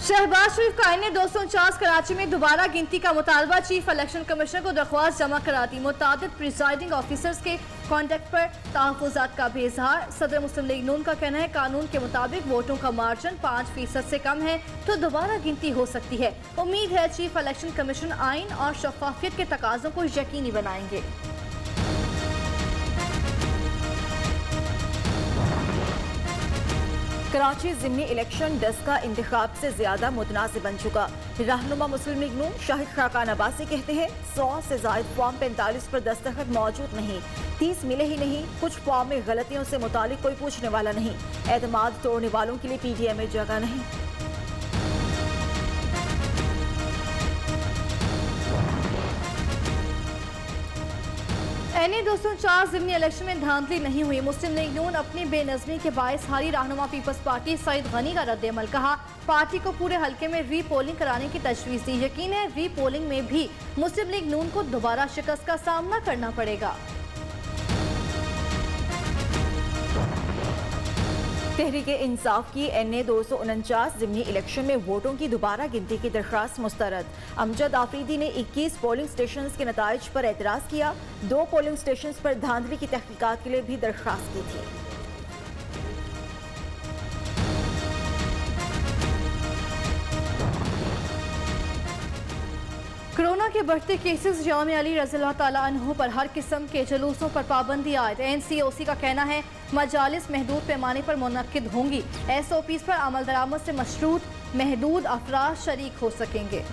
शहबाज शरीफ का आईने 249 कराची में दोबारा गिनती का मुतालबा। चीफ इलेक्शन कमिश्नर को दरख्वास्त जमा करा दी। मुतादिद प्रिजाइडिंग ऑफिसर्स के कॉन्टेक्ट पर तहफ़्फ़ुज़ात का भी इजहार। सदर मुस्लिम लीग नून का कहना है कानून के मुताबिक वोटों का मार्जिन 5% से कम है तो दोबारा गिनती हो सकती है। उम्मीद है चीफ इलेक्शन कमीशन आइन और शफाफियत के तकाज़ों को यकीनी बनाएंगे। कराची ज़िमनी इलेक्शन 10 का इंतखाब से ज्यादा मुतनाज़िब बन चुका। रहनुमा मुस्लिम लीग नून शाहिद खाकान अब्बासी कहते हैं 100 से जायद फॉर्म 45 पर दस्तखत मौजूद नहीं, 30 मिले ही नहीं। कुछ फॉर्म में गलतियों से मुतालिक कोई पूछने वाला नहीं। एतमाद तोड़ने वालों के लिए PTI में जगह नहीं। एनए 249 ज़िमनी इलेक्शन में धांधली नहीं हुई। मुस्लिम लीग नून अपनी बेनज़मी के बायस हारी। रहनुमा पीपल्स पार्टी सईद गनी का रद्द-ए-अमल। कहा पार्टी को पूरे हल्के में री-पोलिंग कराने की तजवीज़ दी। यकीन है री-पोलिंग में भी मुस्लिम लीग नून को दोबारा शिकस्त का सामना करना पड़ेगा। तहरीक इंसाफ की एनए 249 ज़िमनी इलेक्शन में वोटों की दोबारा गिनती की दरख्वास्त मुस्तरद। अमजद आफरीदी ने 21 पोलिंग स्टेशन के नताइज पर एतराज़ किया। 2 पोलिंग स्टेशन पर धांधली की तहकीकात के लिए भी दरख्वास्त की थी। कोरोना के बढ़ते केसेस। जामे अली रज़ियल्लाहु ताला अन्हु पर हर किस्म के जुलूसों पर पाबंदी आयद। NCOC का कहना है मजालिस महदूद पैमाने पर मुनक्किद होंगी। SOPs पर अमल दरामद से मशरूत महदूद अफराद शरीक हो सकेंगे।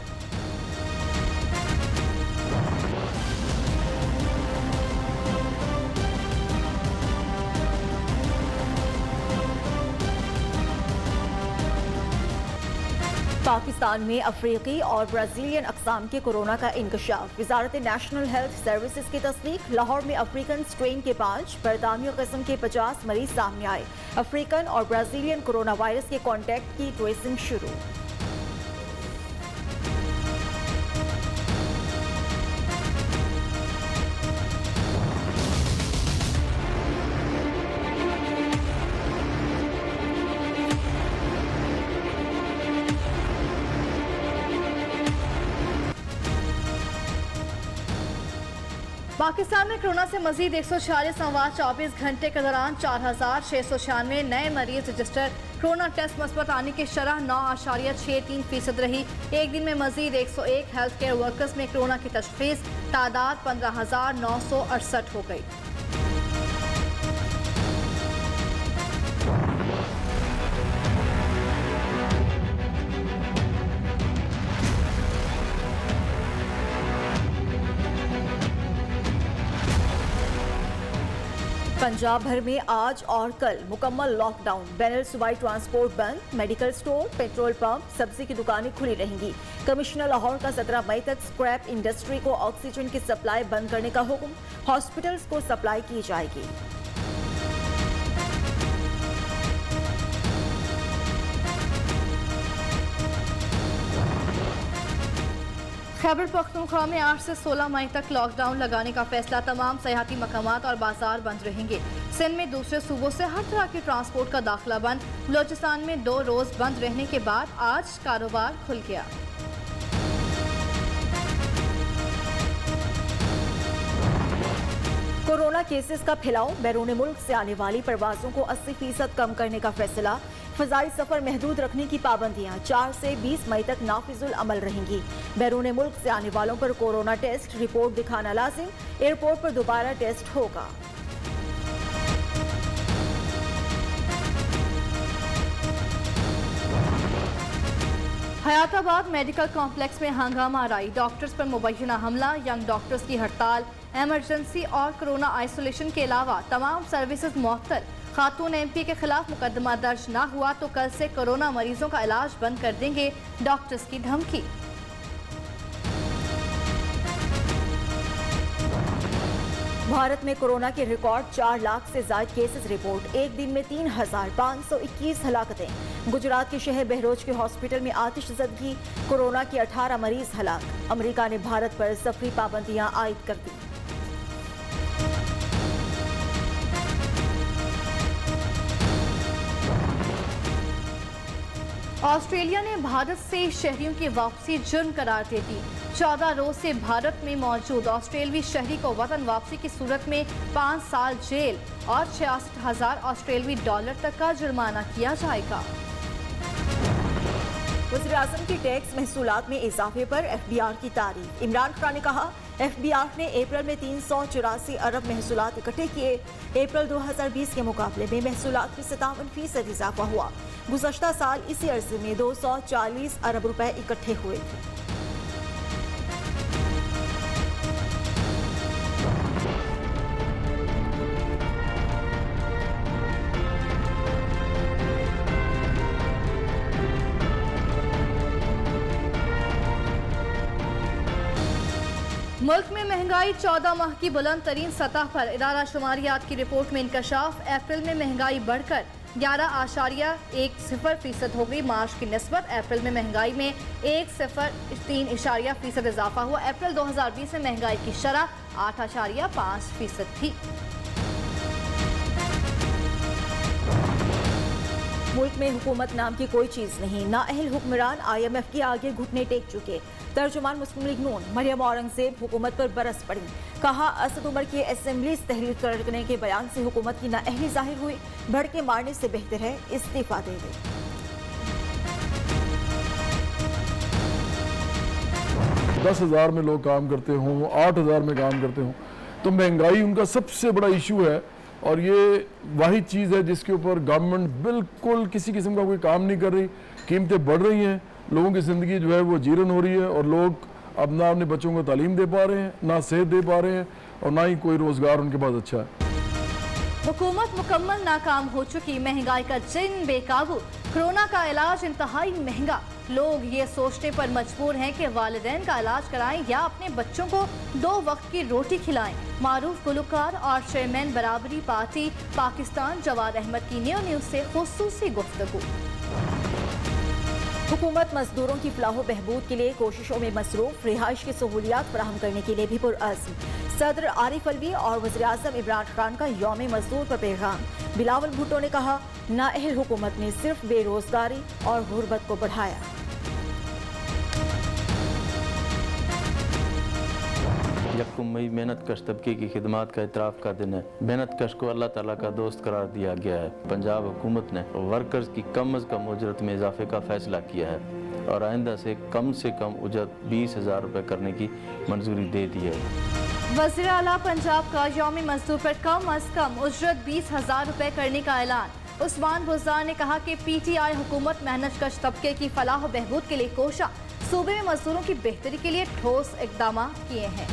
पाकिस्तान में अफ्रीकी और ब्राज़ीलियन अक़साम के कोरोना का इंकशाफ। वज़ारत नेशनल हेल्थ सर्विसेज की तस्दीक। लाहौर में अफ्रीकन स्ट्रेन के 5, बरतानिया किस्म के 50 मरीज सामने आए। अफ्रीकन और ब्राज़ीलियन कोरोना वायरस के कॉन्टैक्ट की ट्रेसिंग शुरू। पाकिस्तान में कोरोना से मजीद 146 घंटे के दौरान 4,696 नए मरीज रजिस्टर। कोरोना टेस्ट मस्बत आने की शरह 9.63% रही। एक दिन में मजीद 101 हेल्थ केयर वर्कर्स में कोरोना की तशखीस। तादाद 15,968 हो गई। पंजाब भर में आज और कल मुकम्मल लॉकडाउन। बैनुल सूबाई ट्रांसपोर्ट बंद। मेडिकल स्टोर, पेट्रोल पंप, सब्जी की दुकानें खुली रहेंगी। कमिश्नर लाहौर का 17 मई तक स्क्रैप इंडस्ट्री को ऑक्सीजन की सप्लाई बंद करने का हुक्म। हॉस्पिटल्स को सप्लाई की जाएगी। खैबर पख्तूनख्वा में 8 से 16 मई तक लॉकडाउन लगाने का फैसला। तमाम सयाहती मकामात और बाजार बंद रहेंगे। सिंध में दूसरे सूबों से हर तरह के ट्रांसपोर्ट का दाखिला बंद। बलोचिस्तान में 2 रोज बंद रहने के बाद आज कारोबार खुल गया। कोरोना केसेस का फैलाव। बैरून मुल्क से आने वाली परवाजों को 80% कम करने का फैसला। फ़ज़ाई सफ़र महदूद रखने की पाबंदियां 4 से 20 मई तक नाफिजुल अमल रहेंगी। बैरून मुल्क से आने वालों पर कोरोना टेस्ट रिपोर्ट दिखाना लाजिम। एयरपोर्ट पर दोबारा टेस्ट होगा। हयाताबाद मेडिकल कॉम्प्लेक्स में हंगामा आराई। डॉक्टर्स पर मुबैना हमला। यंग डॉक्टर्स की हड़ताल। एमरजेंसी और कोरोना आइसोलेशन के अलावा तमाम सर्विसेज मुअत्तल। खातून MP के खिलाफ मुकदमा दर्ज ना हुआ तो कल से कोरोना मरीजों का इलाज बंद कर देंगे। डॉक्टर्स की धमकी। भारत में कोरोना के रिकॉर्ड 4 लाख से ज्यादा केसेस रिपोर्ट। एक दिन में 3,521 हलाकतें। गुजरात के शहर बहरोज के हॉस्पिटल में आतिशज़दगी। कोरोना के 18 मरीज हलाक। अमेरिका ने भारत पर सफरी पाबंदियां आयद कर दी। ऑस्ट्रेलिया ने भारत से शहरियों की वापसी जुर्म करार दे दी। 14 रोज से भारत में मौजूद ऑस्ट्रेलवी शहरी को वतन वापसी की सूरत में 5 साल जेल और 66,000 ऑस्ट्रेलवी डॉलर तक का जुर्माना किया जाएगा। वज़ीर-ए-आज़म की टैक्स महसूलात में इजाफे पर FBR की तारीफ। इमरान खान ने कहा, FBR ने अप्रैल में 384 अरब महसूलात इकट्ठे किए। अप्रैल 2020 के मुकाबले में महसूलात में 57% इजाफा हुआ। गुज़श्ता साल इसी अरसे में 240 अरब रुपए इकट्ठे हुए थे। मुल्क में महंगाई 14 माह की बुलंद तरीन सतह पर। इदारा शुमारियात की रिपोर्ट में इंकशाफ। अप्रैल में महंगाई बढ़कर 11.10% हो गई। मार्च की निस्बत अप्रैल में महंगाई में 1.03% इजाफा हुआ। अप्रैल 2020 में महंगाई की शरह 8.5% थी। मुल्क में हुकूमत नाम की कोई चीज नहीं। नाअहल हुक्मरान IMF के आगे घुटने टेक चुके। तर्जुमान मुस्लिम लीग नून मरियम औरंगजेब हुकूमत पर बरस पड़ी। कहा, असद उमर की असेंबली तहलील करने के बयान से हुकूमत की नाअहली जाहिर हुई। भड़के मारने से बेहतर है इस्तीफा दे दे। 10,000 में लोग काम करते हों, 8,000 में काम करते हों, तो महंगाई उनका सबसे बड़ा इशू है। और ये वाहिद चीज़ है जिसके ऊपर गवर्नमेंट बिल्कुल किसी किस्म का कोई काम नहीं कर रही। कीमतें बढ़ रही हैं, लोगों की ज़िंदगी जो है वो जीरन हो रही है और लोग अब ना अपने बच्चों को तालीम दे पा रहे हैं, ना सेहत दे पा रहे हैं और ना ही कोई रोज़गार उनके पास अच्छा है। हुकूमत मुकम्मल नाकाम हो चुकी। महंगाई का जिन बेकाबू। कोरोना का इलाज इंतहाई महंगा। लोग ये सोचने पर मजबूर हैं कि वालिदैन का इलाज कराएं या अपने बच्चों को 2 वक्त की रोटी खिलाएं। मारूफ गुलकार और चेयरमैन बराबरी पार्टी पाकिस्तान जवाद अहमद की न्यूज़ से खुसूसी गुफ्तगू। हुकूमत मजदूरों की फलाह बहबूद के लिए कोशिशों में मसरूफ। रिहाइश की सहूलियात फराहम करने के लिए भी पुरअज़्म। सदर आरिफ अलवी और वज़ीर-ए-आज़म इमरान खान का यौम मजदूर पर पैगाम। बिलावल भुट्टो ने कहा, नाअहल हुकूमत ने सिर्फ बेरोजगारी और गुर्बत को बढ़ाया। यकम मई मेहनत कश तबके की खिदमात का इतराफ़ का दिन है। मेहनत कश को अल्लाह ताला का दोस्त करार दिया गया है। पंजाब हुकूमत ने वर्कर्स की कम अज़ कम उजरत में इजाफे का फैसला किया है और आइंदा से कम उजरत 20,000 रुपये करने की मंजूरी दे दी है। वज़ीर आला पंजाब का यौम मजदूर पर कम अज़ कम उजरत 20,000 रुपये करने का ऐलान। उस्मान बुज़दार ने कहा कि PTI हुकूमत मेहनत कश तबके की फलाह बहबूद के लिए कोशा। सूबे में मजदूरों की बेहतरी के लिए ठोस इक़दाम किए हैं।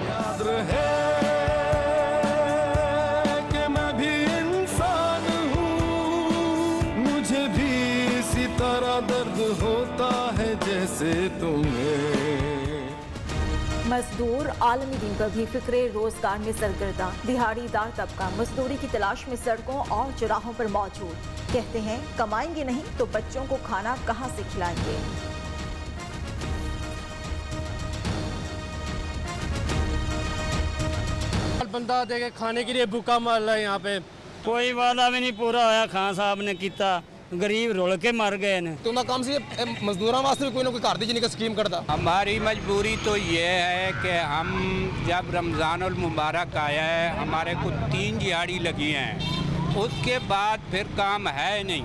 याद रहे कि मैं भी इंसान हूँ, मुझे भी इसी तरह दर्द होता है जैसे तुम्हें। मजदूर आलमी दिन पर भी फिक्रे रोजगार में सरगर्दा। दिहाड़ीदार तबका मजदूरी की तलाश में सड़कों और चौराहों पर मौजूद। कहते हैं, कमाएंगे नहीं तो बच्चों को खाना कहाँ से खिलाएंगे। बंदा देके खाने के लिए भूखा मर रहा है। यहाँ पे कोई वादा भी नहीं पूरा होया। खान साहब ने किया, गरीब रुल के मर गए ने। तो ना काम से मजदूरों वास्ते भी कोई ना कोई घर दी जिन्हें स्कीम करता। हमारी मजबूरी तो ये है कि हम जब रमज़ानुल मुबारक आया है, हमारे को 3 दिहाड़ी लगी हैं, उसके बाद फिर काम है नहीं।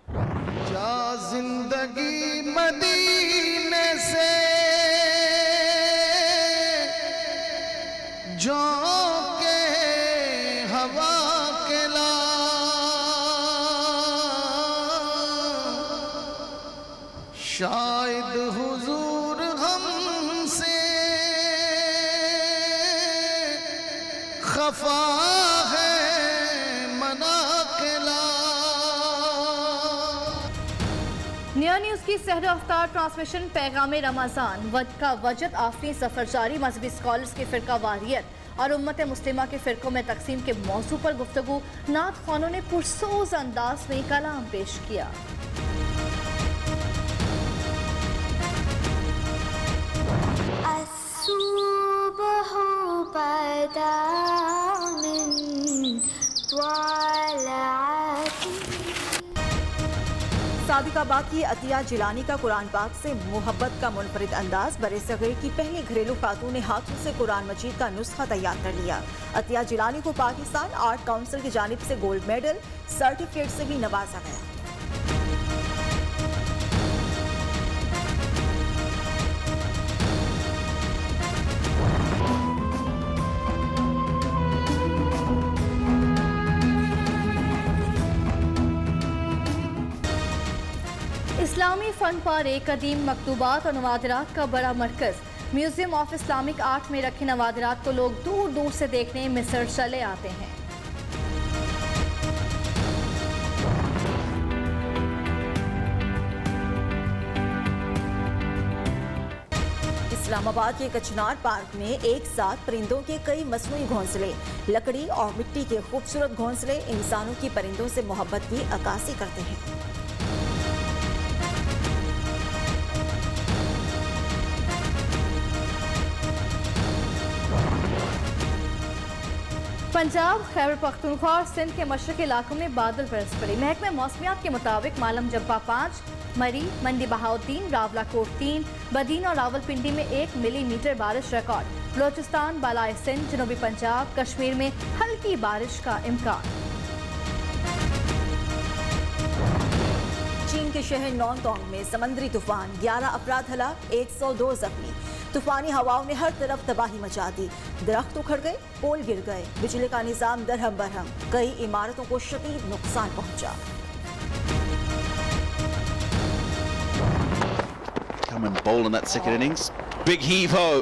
क्या जिंदगी मदीने से जो के हवा के ला, शायद हुजूर हमसे खफा है मना के ला। न्यूज़ की सहर अफ्तार ट्रांसमिशन पैगाम रमज़ान का वजद आफरी सफर जारी। मजहबी स्कॉलर्स की फ़िरका वारियत और उम्मत मुस्लिमा के फ़िरकों में तकसीम के मौजू पर गुफ्तगू। नात ख़्वानों ने पुरसोज अंदाज में कलाम पेश किया। सादिकाबाद की अतिया जिलानी का कुरान पाक से मोहब्बत का मुनफरिद अंदाज बरे-सग़ीर की पहली घरेलू खातून ने हाथों से कुरान मजीद का नुस्खा तैयार कर लिया। अतिया जिलानी को पाकिस्तान आर्ट काउंसिल की जानिब से गोल्ड मेडल सर्टिफिकेट से भी नवाजा गया। इस्लामी फ़न पर एक कदीम मकतूबात और नवादिरात का बड़ा मरकज़ म्यूज़ियम ऑफ इस्लामिक आर्ट में रखे नवादिरात को लोग दूर दूर से देखने मिस्र चले आते हैं। इस्लामाबाद के कचनार पार्क में एक साथ परिंदों के कई मसनूई घोंसले, लकड़ी और मिट्टी के खूबसूरत घोंसले इंसानों की परिंदों से मोहब्बत की अक्कासी करते हैं। पंजाब, खैबर पख्तूनख्वा और सिंध के मशरक़ी इलाकों में बादल बरस पड़े। महकमे मौसमियात के मुताबिक मालम जब्बा 5, मरी, मंडी बहाउद्दीन, रावलाकोट 3, बदीन और रावलपिंडी में 1 मिलीमीटर बारिश रिकॉर्ड। बलोचिस्तान, बालाए सिंध, जनूबी पंजाब, कश्मीर में हल्की बारिश का इम्कान। चीन के शहर नॉनतोंग में समंदरी तूफान, 11 अफराद हलाक, 102 जख्मी। तूफानी हवाओं ने हर तरफ तबाही मचा दी। दरख्त उखड़ गए, पोल गिर गए, बिजली का निजाम दरहम बरहम, कई इमारतों को शदीद नुकसान पहुंचा। Come and bowl in that second innings. Big heave-ho